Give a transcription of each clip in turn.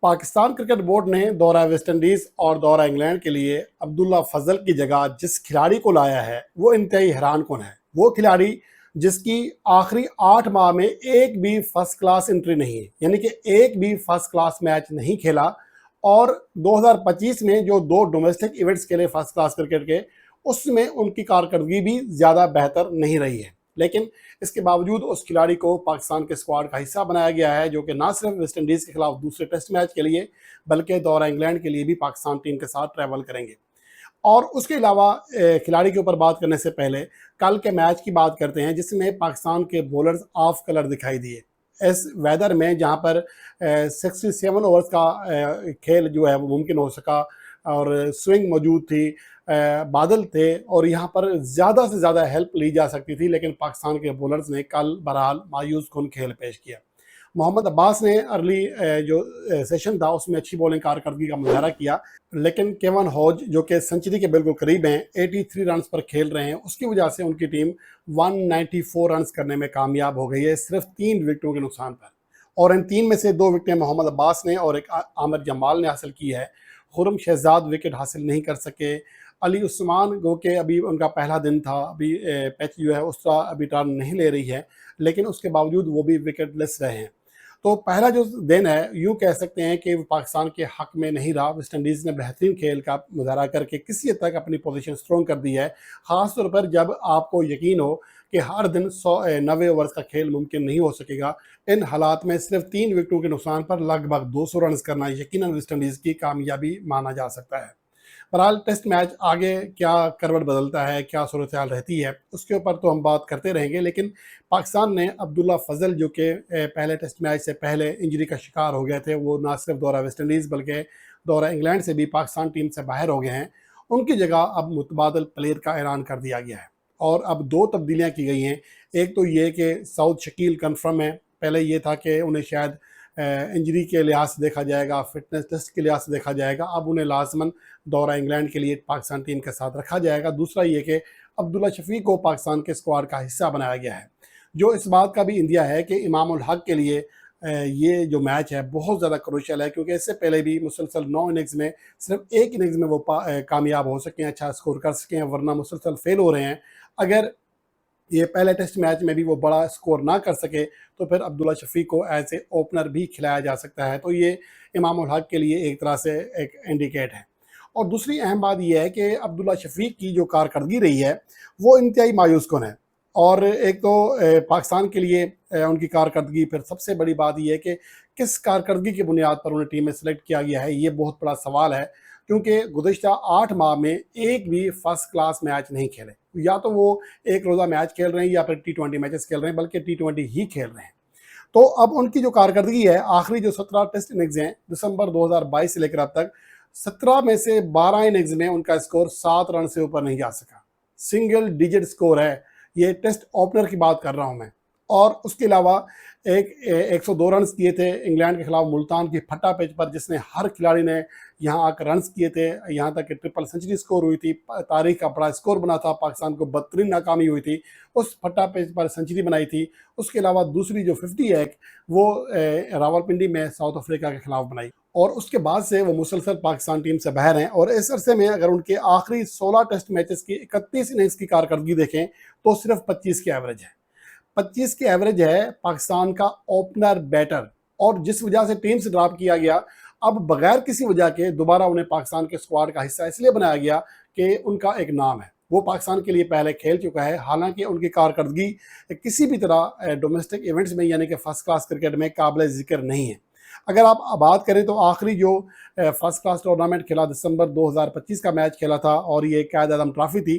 Pakistan cricket board نے دورہ West Indies اور دورہ انگلینڈ کے لیے عبداللہ فضل کی جگہ جس کھلاڑی کو لایا ہے وہ انتہائی حیران کن ہے۔ وہ کھلاڑی جس کی آخری 8 ماہ میں ایک بھی فرسٹ کلاس انٹری نہیں ہے، یعنی کہ ایک بھی فرسٹ کلاس میچ نہیں کھیلا، اور 2025 میں جو 2 ڈومیسٹک ایونٹس کھیلے فرسٹ کلاس کرکٹ کے، اس میں ان کی کارکردگی بھی زیادہ بہتر نہیں رہی ہے۔ لیکن اس کے باوجود اس کھلاڑی کو پاکستان کے اسکواڈ کا حصہ بنایا گیا ہے، جو کہ نہ صرف ویسٹ انڈیز کے خلاف دوسرے ٹیسٹ میچ کے لیے بلکہ دورہ انگلینڈ کے لیے بھی پاکستان ٹیم کے ساتھ ٹریول کریں گے۔ اور اس کے علاوہ کھلاڑی کے اوپر بات کرنے سے پہلے کل کے میچ کی بات کرتے ہیں، جس میں پاکستان کے بولرز آف کلر دکھائی دیے۔ اس ویدر میں جہاں پر 67 اوورز کا کھیل جو ہے وہ ممکن ہو سکا، اور سوئنگ موجود تھی، بادل تھے، اور یہاں پر زیادہ سے زیادہ ہیلپ لی جا سکتی تھی، لیکن پاکستان کے بولرز نے کل بہرحال مایوس کن کھیل پیش کیا۔ محمد عباس نے ارلی جو سیشن تھا اس میں اچھی بولنگ کارکردگی کا مظاہرہ کیا، لیکن کیون ہوج جو کہ سنچری کے بالکل قریب ہیں، 83 رنز پر کھیل رہے ہیں، اس کی وجہ سے ان کی ٹیم 194 رنز کرنے میں کامیاب ہو گئی ہے، صرف 3 وکٹوں کے نقصان پر۔ اور ان 3 میں سے 2 وکٹیں محمد عباس نے اور ایک عامر جمال نے حاصل کی ہے۔ خرم شہزاد وکٹ حاصل نہیں کر سکے۔ علی عثمان گو کہ ابھی ان کا پہلا دن تھا، ابھی پیچ جو ہے اس کا ابھی ٹرن نہیں لے رہی ہے، لیکن اس کے باوجود وہ بھی وکٹ لیس رہے ہیں۔ تو پہلا جو دن ہے یوں کہہ سکتے ہیں کہ وہ پاکستان کے حق میں نہیں رہا۔ ویسٹ انڈیز نے بہترین کھیل کا مظاہرہ کر کے کسی حد تک اپنی پوزیشن اسٹرانگ کر دی ہے، خاص طور پر جب آپ کو یقین ہو کہ ہر دن 90 اوورز کا کھیل ممکن نہیں ہو سکے گا۔ ان حالات میں صرف 3 وکٹوں کے نقصان پر لگ بھگ 200 رنز کرنا یقیناً ویسٹ انڈیز کی کامیابی مانا جا سکتا ہے۔ بہرحال ٹیسٹ میچ آگے کیا کروٹ بدلتا ہے، کیا صورتحال رہتی ہے، اس کے اوپر تو ہم بات کرتے رہیں گے، لیکن پاکستان نے عبداللہ فضل جو کہ پہلے ٹیسٹ میچ سے پہلے انجری کا شکار ہو گئے تھے، وہ نہ صرف دورہ ویسٹ انڈیز بلکہ دورہ انگلینڈ سے بھی پاکستان ٹیم سے باہر ہو گئے ہیں، ان کی جگہ اب متبادل پلیئر کا اعلان کر دیا گیا ہے، اور اب 2 تبدیلیاں کی گئی ہیں۔ ایک تو یہ کہ سعود شکیل کنفرم ہے، پہلے یہ تھا کہ انہیں شاید انجری کے لحاظ سے دیکھا جائے گا، فٹنس ٹیسٹ کے لحاظ سے دیکھا جائے گا، اب انہیں لازماً دورہ انگلینڈ کے لیے پاکستان ٹیم کے ساتھ رکھا جائے گا۔ دوسرا یہ کہ عبداللہ شفیق کو پاکستان کے اسکواڈ کا حصہ بنایا گیا ہے، جو اس بات کا بھی اندیا ہے کہ امام الحق کے لیے یہ جو میچ ہے بہت زیادہ کروشل ہے، کیونکہ اس سے پہلے بھی مسلسل 9 اننگز میں صرف ایک اننگز میں وہ کامیاب ہو سکے ہیں، اچھا اسکور کر سکے ہیں، ورنہ مسلسل فیل ہو رہے ہیں۔ اگر یہ پہلے ٹیسٹ میچ میں بھی وہ بڑا اسکور نہ کر سکے تو پھر عبداللہ شفیق کو ایز اے اوپنر بھی کھلایا جا سکتا ہے، تو یہ امام الحق کے لیے ایک طرح سے ایک انڈیکیٹ ہے۔ اور دوسری اہم بات یہ ہے کہ عبداللہ شفیق کی جو کارکردگی رہی ہے وہ انتہائی مایوس کن ہے، اور ایک تو پاکستان کے لیے ان کی کارکردگی، پھر سب سے بڑی بات یہ ہے کہ کس کارکردگی کی بنیاد پر انہیں ٹیم میں سلیکٹ کیا گیا ہے، یہ بہت بڑا سوال ہے، کیونکہ گزشتہ 8 ماہ میں ایک بھی فرسٹ کلاس میچ نہیں کھیلے، یا تو وہ ایک روزہ میچ کھیل رہے ہیں یا پھر T20 میچز کھیل رہے ہیں، بلکہ T20 ہی کھیل رہے ہیں۔ تو اب ان کی جو کارکردگی ہے، آخری جو 17 ٹیسٹ اننگز ہیں دسمبر 2022 سے لے کر اب تک، 17 میں سے 12 اننگز میں ان کا اسکور 7 رن سے اوپر نہیں جا سکا، سنگل ڈیجٹ اسکور ہے، یہ ٹیسٹ اوپنر کی بات کر رہا ہوں میں۔ اور اس کے علاوہ 102 رنز کیے تھے انگلینڈ کے خلاف ملتان کی پھٹا پچ پر، جس نے ہر کھلاڑی نے یہاں آ کر رنز کیے تھے، یہاں تک کہ ٹرپل سنچری سکور ہوئی تھی، تاریخ کا بڑا سکور بنا تھا، پاکستان کو بدترین ناکامی ہوئی تھی، اس پھٹا پچ پر سنچری بنائی تھی۔ اس کے علاوہ دوسری جو 50 ہے وہ راولپنڈی میں ساؤتھ افریقہ کے خلاف بنائی، اور اس کے بعد سے وہ مسلسل پاکستان ٹیم سے باہر ہیں، اور اس عرصے میں اگر ان کے آخری 16 ٹیسٹ میچز کی 31 اننگز کی کارکردگی دیکھیں تو صرف 25 کی ایوریج ہے، 25 کی ایوریج ہے پاکستان کا اوپنر بیٹر، اور جس وجہ سے ٹیم سے ڈراپ کیا گیا، اب بغیر کسی وجہ کے دوبارہ انہیں پاکستان کے اسکواڈ کا حصہ اس لیے بنایا گیا کہ ان کا ایک نام ہے، وہ پاکستان کے لیے پہلے کھیل چکا ہے، حالانکہ ان کی کارکردگی کسی بھی طرح ڈومیسٹک ایونٹس میں یعنی کہ فرسٹ کلاس کرکٹ میں قابل ذکر نہیں ہے۔ اگر آپ بات کریں تو آخری جو فرسٹ کلاس ٹورنامنٹ کھیلا دسمبر 2025 کا میچ کھیلا تھا، اور یہ قائد اعظم ٹرافی تھی،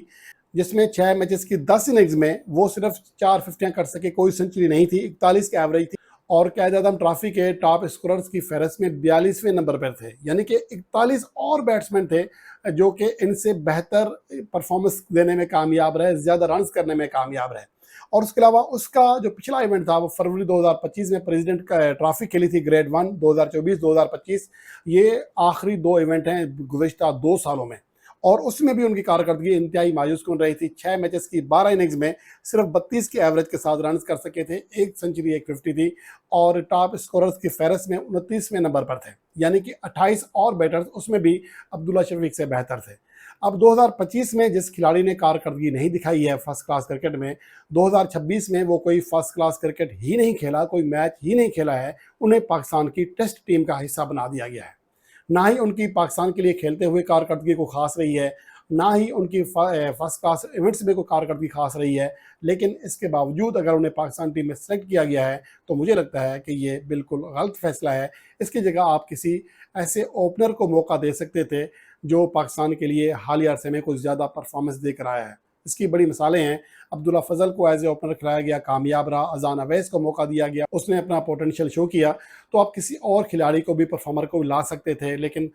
جس میں 6 میچز کی 10 اننگز میں وہ صرف 4 ففٹیاں کر سکے، کوئی سنچری نہیں تھی، 41 کی ایوریج تھی، اور قائد اعظم ٹرافی کے ٹاپ اسکوررز کی فہرست میں 42ویں نمبر پر تھے، یعنی کہ 41 اور بیٹسمین تھے جو کہ ان سے بہتر پرفارمنس دینے میں کامیاب رہے، زیادہ رنز کرنے میں کامیاب رہے۔ اور اس کے علاوہ اس کا جو پچھلا ایونٹ تھا وہ فروری 2025 میں پریزیڈنٹ ٹرافی کھیلی تھی گریڈ 1 2024-2025، یہ آخری 2 ایونٹ ہیں گزشتہ 2 سالوں میں، اور اس میں بھی ان کی کارکردگی انتہائی مایوس کن رہی تھی۔ 6 میچز کی 12 اننگز میں صرف 32 کی ایوریج کے ساتھ رنز کر سکے تھے، ایک سنچری ایک 50 تھی، اور ٹاپ اسکوررز کی فہرست میں 29ویں نمبر پر تھے، یعنی کہ 28 اور بیٹرز اس میں بھی عبداللہ شفیق سے بہتر تھے۔ اب 2025 میں جس کھلاڑی نے کارکردگی نہیں دکھائی ہے فرسٹ کلاس کرکٹ میں، 2026 میں وہ کوئی فرسٹ کلاس کرکٹ ہی نہیں کھیلا، کوئی میچ ہی نہیں کھیلا ہے، انہیں پاکستان کی ٹیسٹ ٹیم کا حصہ بنا دیا گیا ہے۔ نہ ہی ان کی پاکستان کے لیے کھیلتے ہوئے کارکردگی کو خاص رہی ہے، نہ ہی ان کی فرسٹ کلاس ایونٹس میں کوئی کارکردگی خاص رہی ہے، لیکن اس کے باوجود اگر انہیں پاکستان ٹیم میں سلیکٹ کیا گیا ہے تو مجھے لگتا ہے کہ یہ بالکل غلط فیصلہ ہے۔ اس کی جگہ آپ کسی ایسے اوپنر کو موقع دے سکتے تھے جو پاکستان کے لیے حالیہ عرصے میں کچھ زیادہ پرفارمنس دے کر آیا ہے۔ اس کی بڑی مثالیں ہیں، عبداللہ فضل کو ایز اے اوپنر کھلایا گیا، کامیاب رہا، اذان اویس کو موقع دیا گیا، اس نے اپنا پوٹینشیل شو کیا، تو آپ کسی اور کھلاڑی کو بھی پرفارمر کو لا سکتے تھے، لیکن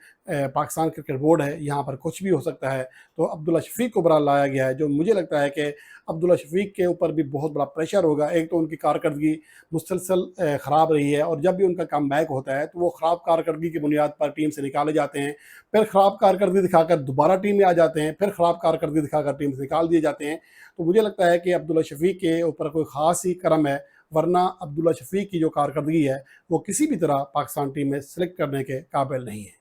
پاکستان کرکٹ بورڈ ہے، یہاں پر کچھ بھی ہو سکتا ہے، تو عبداللہ شفیق کو برا لایا گیا ہے، جو مجھے لگتا ہے کہ عبداللہ شفیق کے اوپر بھی بہت بڑا پریشر ہوگا۔ ایک تو ان کی کارکردگی مسلسل خراب رہی ہے، اور جب بھی ان کا کم بیک ہوتا ہے تو وہ خراب کارکردگی کی بنیاد پر ٹیم سے نکالے جاتے ہیں، پھر خراب کارکردگی دکھا کر دوبارہ ٹیم میں آ جاتے ہیں، پھر خراب کارکردگی دکھا کر ٹیم سے نکال دیے جاتے ہیں۔ تو مجھے لگتا ہے کہ عبداللہ شفیق کے اوپر کوئی خاص ہی کرم ہے، ورنہ عبداللہ شفیق کی جو کارکردگی ہے وہ کسی بھی طرح پاکستان ٹیم میں سلیکٹ کرنے کے قابل نہیں ہے۔